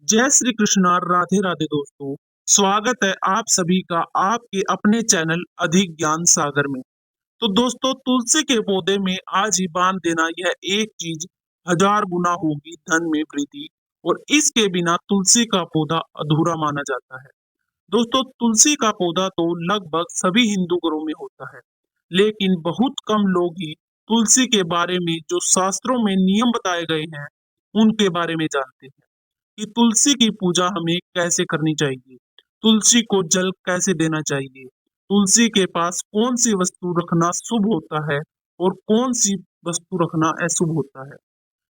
जय श्री कृष्णा, राधे राधे दोस्तों। स्वागत है आप सभी का आपके अपने चैनल अधिक ज्ञान सागर में। तो दोस्तों, तुलसी के पौधे में आज ही बांध देना यह एक चीज हजार गुना होगी धन में वृद्धि। और इसके बिना तुलसी का पौधा अधूरा माना जाता है। दोस्तों, तुलसी का पौधा तो लगभग सभी हिंदू घरों में होता है, लेकिन बहुत कम लोग ही तुलसी के बारे में जो शास्त्रों में नियम बताए गए हैं उनके बारे में जानते हैं कि तुलसी की पूजा हमें कैसे करनी चाहिए, तुलसी को जल कैसे देना चाहिए, तुलसी के पास कौन सी वस्तु रखना शुभ होता है और कौन सी वस्तु रखना अशुभ होता है।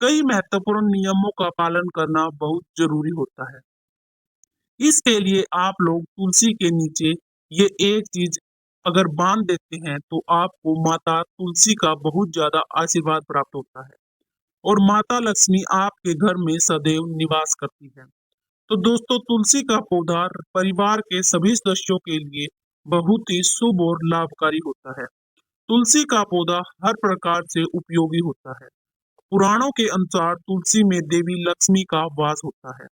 कई महत्वपूर्ण नियमों का पालन करना बहुत जरूरी होता है। इसके लिए आप लोग तुलसी के नीचे ये एक चीज अगर बांध देते हैं तो आपको माता तुलसी का बहुत ज्यादा आशीर्वाद प्राप्त होता है और माता लक्ष्मी आपके घर में सदैव निवास करती है। तो दोस्तों, तुलसी का पौधा परिवार के सभी सदस्यों के लिए बहुत ही शुभ और लाभकारी होता है। तुलसी का पौधा हर प्रकार से उपयोगी होता है। पुराणों के अनुसार तुलसी में देवी लक्ष्मी का वास होता है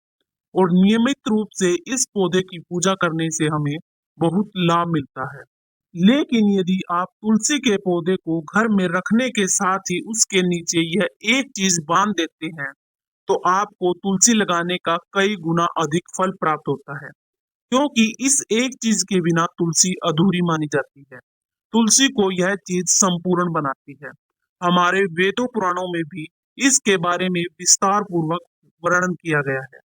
और नियमित रूप से इस पौधे की पूजा करने से हमें बहुत लाभ मिलता है। लेकिन यदि आप तुलसी के पौधे को घर में रखने के साथ ही उसके नीचे यह एक चीज बांध देते हैं तो आपको तुलसी लगाने का कई गुना अधिक फल प्राप्त होता है, क्योंकि इस एक चीज के बिना तुलसी अधूरी मानी जाती है। तुलसी को यह चीज संपूर्ण बनाती है। हमारे वेदों पुराणों में भी इसके बारे में विस्तार पूर्वक वर्णन किया गया है।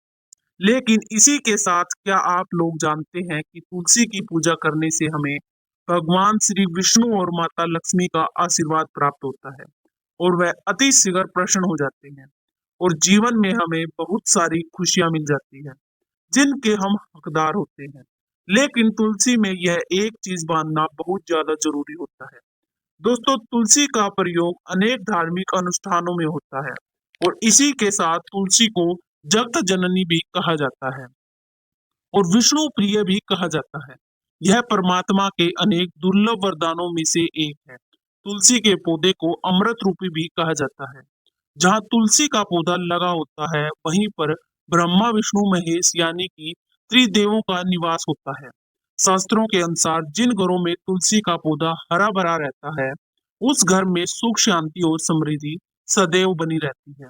लेकिन इसी के साथ क्या आप लोग जानते हैं कि तुलसी की पूजा करने से हमें भगवान श्री विष्णु और माता लक्ष्मी का आशीर्वाद प्राप्त होता है और वह अति शीघ्र प्रसन्न हो जाते हैं और जीवन में हमें बहुत सारी खुशियां मिल जाती है जिनके हम हकदार होते हैं। लेकिन तुलसी में यह एक चीज बांधना बहुत ज्यादा जरूरी होता है। दोस्तों, तुलसी का प्रयोग अनेक धार्मिक अनुष्ठानों में होता है और इसी के साथ तुलसी को जगत जननी भी कहा जाता है और विष्णु प्रिय भी कहा जाता है। यह परमात्मा के अनेक दुर्लभ वरदानों में से एक है। तुलसी के पौधे को अमृत रूपी भी कहा जाता है। जहाँ तुलसी का पौधा लगा होता है वहीं पर ब्रह्मा विष्णु महेश यानी कि त्रिदेवों का निवास होता है। शास्त्रों के अनुसार जिन घरों में तुलसी का पौधा हरा भरा रहता है उस घर में सुख शांति और समृद्धि सदैव बनी रहती है।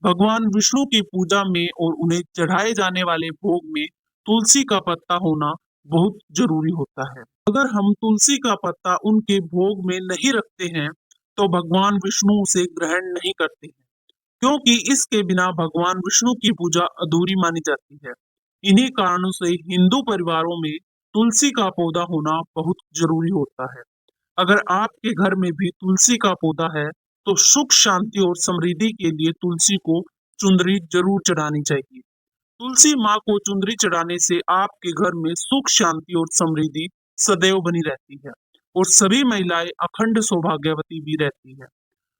भगवान विष्णु की पूजा में और उन्हें चढ़ाए जाने वाले भोग में तुलसी का पत्ता होना बहुत जरूरी होता है। अगर हम तुलसी का पत्ता उनके भोग में नहीं रखते हैं तो भगवान विष्णु उसे ग्रहण नहीं करते हैं, क्योंकि इसके बिना भगवान विष्णु की पूजा अधूरी मानी जाती है। इन्हीं कारणों से हिंदू परिवारों में तुलसी का पौधा होना बहुत जरूरी होता है। अगर आपके घर में भी तुलसी का पौधा है तो सुख शांति और समृद्धि के लिए तुलसी को चुंदरी जरूर चढ़ानी चाहिए। तुलसी माँ को चुंदरी चढ़ाने से आपके घर में सुख शांति और समृद्धि सदैव बनी रहती है और सभी महिलाएं अखंड सौभाग्यवती भी रहती है।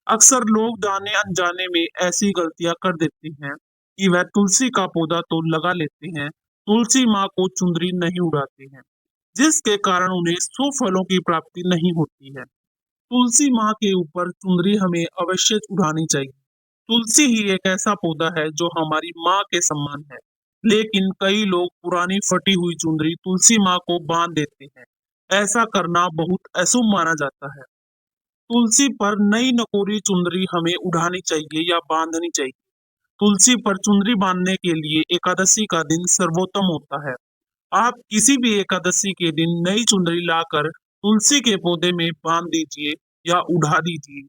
अक्सर लोग जाने अनजाने में ऐसी गलतियां कर देते हैं कि वह तुलसी का पौधा तो लगा लेते हैं, तुलसी माँ को चुंदरी नहीं उड़ाते हैं, जिसके कारण उन्हें शुभ फलों की प्राप्ति नहीं होती है। तुलसी माँ के ऊपर चुनरी हमें अवश्य उड़ानी चाहिए। तुलसी ही एक ऐसा पौधा है जो हमारी माँ के समान है। लेकिन कई लोग पुरानी फटी हुई चुनरी तुलसी माँ को बांध देते हैं। ऐसा करना बहुत अशुभ माना जाता है। तुलसी पर नई नकोरी चुनरी हमें उड़ानी चाहिए या बांधनी चाहिए। तुलसी पर चुनरी बांधने के लिए एकादशी का दिन सर्वोत्तम होता है। आप किसी भी एकादशी के दिन नई चुनरी लाकर तुलसी के पौधे में बांध दीजिए या उड़ा दीजिए।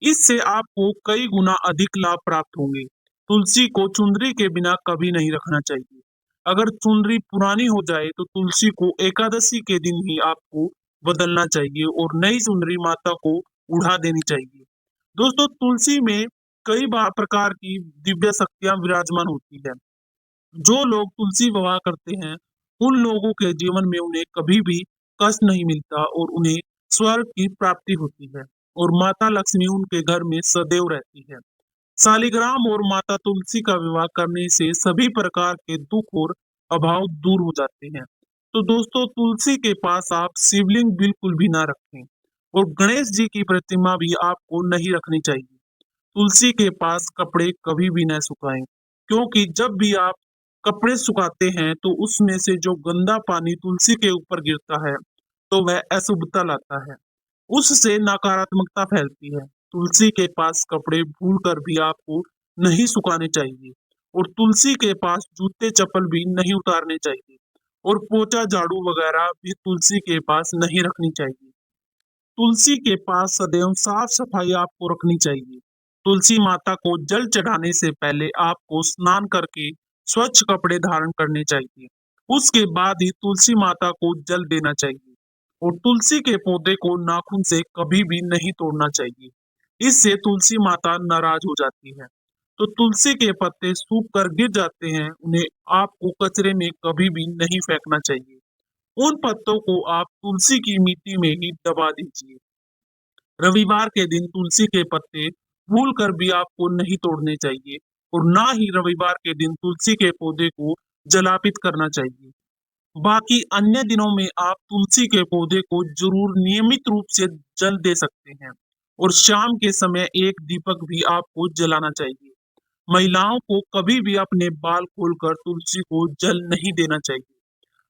इससे आपको कई गुना अधिक लाभ प्राप्त होंगे। तुलसी को चुनरी के बिना कभी नहीं रखना चाहिए। अगर चुनरी पुरानी हो जाए तो तुलसी को एकादशी के दिन ही आपको बदलना चाहिए और नई चुनरी माता को उड़ा देनी चाहिए। दोस्तों, तुलसी में कई प्रकार की दिव्य शक्तियां विराजमान होती है। जो लोग तुलसी विवाह करते हैं उन लोगों के जीवन में उन्हें कभी भी कष्ट नहीं मिलता और उन्हें स्वर्ग की प्राप्ति होती है और माता लक्ष्मी उनके घर में सदैव रहती है। शालिग्राम और माता तुलसी का विवाह करने से सभी प्रकार के दुख और अभाव दूर हो जाते हैं। तो दोस्तों, तुलसी के पास आप शिवलिंग बिल्कुल भी ना रखें और गणेश जी की प्रतिमा भी आपको नहीं रखनी चाहिए। तुलसी के पास कपड़े कभी भी न सुखाएं, क्योंकि जब भी आप कपड़े सुखाते हैं तो उसमें से जो गंदा पानी तुलसी के ऊपर गिरता है तो वह अशुभता लाता है, उससे नकारात्मकता फैलती है। तुलसी के पास कपड़े भूल कर भी आपको नहीं सुखाने चाहिए और तुलसी के पास जूते चप्पल भी नहीं उतारने चाहिए और पोछा झाड़ू वगैरह भी तुलसी के पास नहीं रखनी चाहिए। तुलसी के पास सदैव साफ सफाई आपको रखनी चाहिए। तुलसी माता को जल चढ़ाने से पहले आपको स्नान करके स्वच्छ कपड़े धारण करने चाहिए। उसके बाद ही तुलसी माता को जल देना चाहिए और तुलसी के पौधे को नाखून से कभी भी नहीं तोड़ना चाहिए। इससे तुलसी माता नाराज हो जाती है। तो तुलसी के पत्ते सूख कर गिर जाते हैं, उन्हें आपको कचरे में कभी भी नहीं फेंकना चाहिए। उन पत्तों को आप तुलसी की मिट्टी में ही दबा दीजिए। रविवार के दिन तुलसी के पत्ते भूल कर भी आपको नहीं तोड़ने चाहिए और ना ही रविवार के दिन तुलसी के पौधे को जलापित करना चाहिए। बाकी अन्य दिनों में आप तुलसी के पौधे को जरूर नियमित रूप से जल दे सकते हैं और शाम के समय एक दीपक भी आपको जलाना चाहिए। महिलाओं को कभी भी अपने बाल खोलकर तुलसी को जल नहीं देना चाहिए।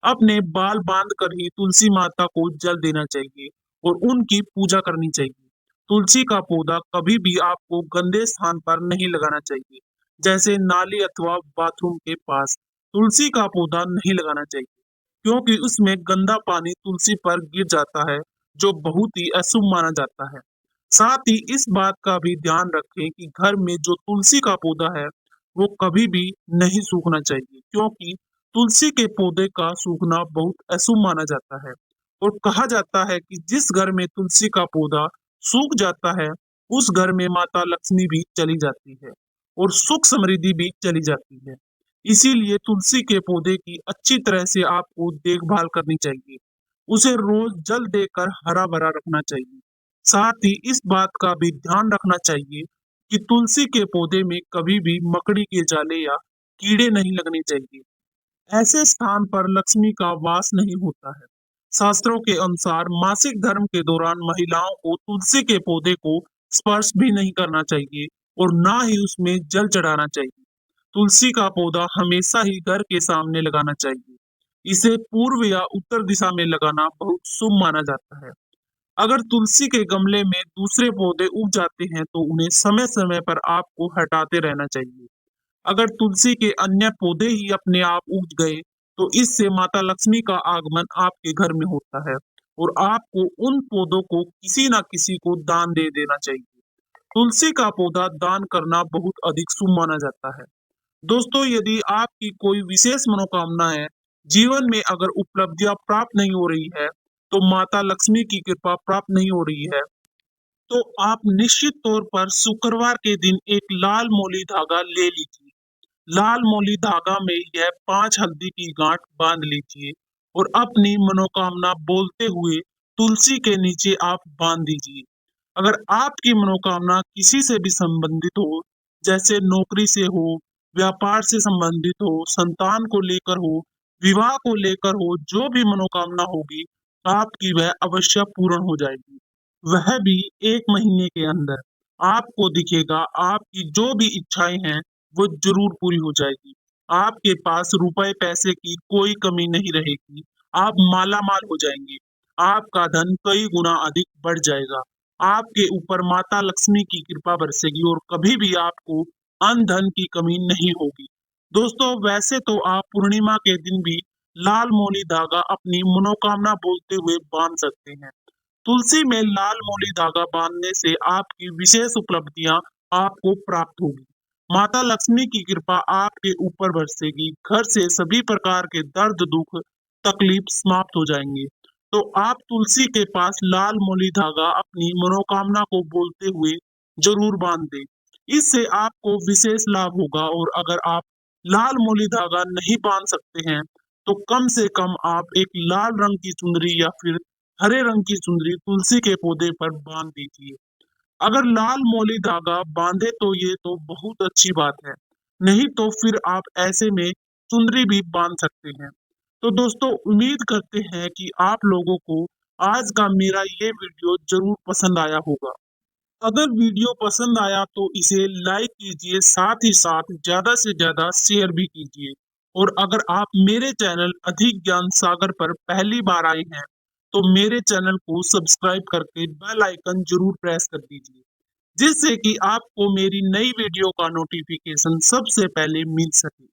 अपने बाल बांध कर ही तुलसी माता को जल देना चाहिए और उनकी पूजा करनी चाहिए। तुलसी का पौधा कभी भी आपको गंदे स्थान पर नहीं लगाना चाहिए, जैसे नाली अथवा बाथरूम के पास तुलसी का पौधा नहीं लगाना चाहिए, क्योंकि उसमें गंदा पानी तुलसी पर गिर जाता है, जो बहुत ही अशुभ माना जाता है। साथ ही इस बात का भी ध्यान रखें कि घर में जो तुलसी का पौधा है, वो कभी भी नहीं सूखना चाहिए, क्योंकि तुलसी के पौधे का सूखना बहुत अशुभ माना जाता है और कहा जाता है कि जिस घर में तुलसी का पौधा सूख जाता है, उस घर में माता लक्ष्मी भी चली जाती है और सुख समृद्धि भी चली जाती है। इसीलिए तुलसी के पौधे की अच्छी तरह से आपको देखभाल करनी चाहिए। उसे रोज जल देकर हरा भरा रखना चाहिए। साथ ही इस बात का भी ध्यान रखना चाहिए कि तुलसी के पौधे में कभी भी मकड़ी के जाले या कीड़े नहीं लगने चाहिए। ऐसे स्थान पर लक्ष्मी का वास नहीं होता है। शास्त्रों के अनुसार मासिक धर्म के दौरान महिलाओं को तुलसी के पौधे को स्पर्श भी नहीं करना चाहिए और ना ही उसमें जल चढ़ाना चाहिए। तुलसी का पौधा हमेशा ही घर के सामने लगाना चाहिए। इसे पूर्व या उत्तर दिशा में लगाना बहुत शुभ माना जाता है। अगर तुलसी के गमले में दूसरे पौधे उग जाते हैं तो उन्हें समय समय पर आपको हटाते रहना चाहिए। अगर तुलसी के अन्य पौधे ही अपने आप उग गए तो इससे माता लक्ष्मी का आगमन आपके घर में होता है और आपको उन पौधों को किसी ना किसी को दान दे देना चाहिए। तुलसी का पौधा दान करना बहुत अधिक शुभ माना जाता है। दोस्तों, यदि आपकी कोई विशेष मनोकामना है, जीवन में अगर उपलब्धियां प्राप्त नहीं हो रही है, तो माता लक्ष्मी की कृपा प्राप्त नहीं हो रही है, तो आप निश्चित तौर पर शुक्रवार के दिन एक लाल मोली धागा ले लीजिए। लाल मोली धागा में यह 5 हल्दी की गांठ बांध लीजिए और अपनी मनोकामना बोलते हुए तुलसी के नीचे आप बांध दीजिए। अगर आपकी मनोकामना किसी से भी संबंधित हो, जैसे नौकरी से हो, व्यापार से संबंधित हो, संतान को लेकर हो, विवाह को लेकर हो, जो भी मनोकामना होगी, आपकी वह अवश्य पूर्ण हो जाएगी। वह भी 1 महीने के अंदर आपको दिखेगा, आपकी जो भी इच्छाएं हैं वो जरूर पूरी हो जाएगी। आपके पास रुपए पैसे की कोई कमी नहीं रहेगी। आप मालामाल हो जाएंगे। आपका धन कई गुना अधिक बढ़ जाएगा। आपके ऊपर माता लक्ष्मी की कृपा बरसेगी और कभी भी आपको अन्न धन की कमी नहीं होगी। दोस्तों, वैसे तो आप पूर्णिमा के दिन भी लाल मोली धागा अपनी मनोकामना बोलते हुए बांध सकते हैं। तुलसी में लाल मोली धागा बांधने से आपकी विशेष उपलब्धियां आपको प्राप्त होगी। माता लक्ष्मी की कृपा आपके ऊपर बरसेगी। घर से सभी प्रकार के दर्द दुख तकलीफ समाप्त हो जाएंगे। तो आप तुलसी के पास लाल मोली धागा अपनी मनोकामना को बोलते हुए जरूर बांध दें। इससे आपको विशेष लाभ होगा और अगर आप लाल मोली धागा नहीं बांध सकते हैं तो कम से कम आप एक लाल रंग की चुनरी या फिर हरे रंग की चुनरी तुलसी के पौधे पर बांध दीजिए। अगर लाल मोली धागा बांधे तो ये तो बहुत अच्छी बात है, नहीं तो फिर आप ऐसे में चुनरी भी बांध सकते हैं। तो दोस्तों, उम्मीद करते हैं कि आप लोगों को आज का मेरा ये वीडियो जरूर पसंद आया होगा। अगर वीडियो पसंद आया तो इसे लाइक कीजिए, साथ ही साथ ज्यादा से ज्यादा शेयर भी कीजिए और अगर आप मेरे चैनल अधिक ज्ञान सागर पर पहली बार आए हैं तो मेरे चैनल को सब्सक्राइब करके बेल आइकन जरूर प्रेस कर दीजिए, जिससे कि आपको मेरी नई वीडियो का नोटिफिकेशन सबसे पहले मिल सके।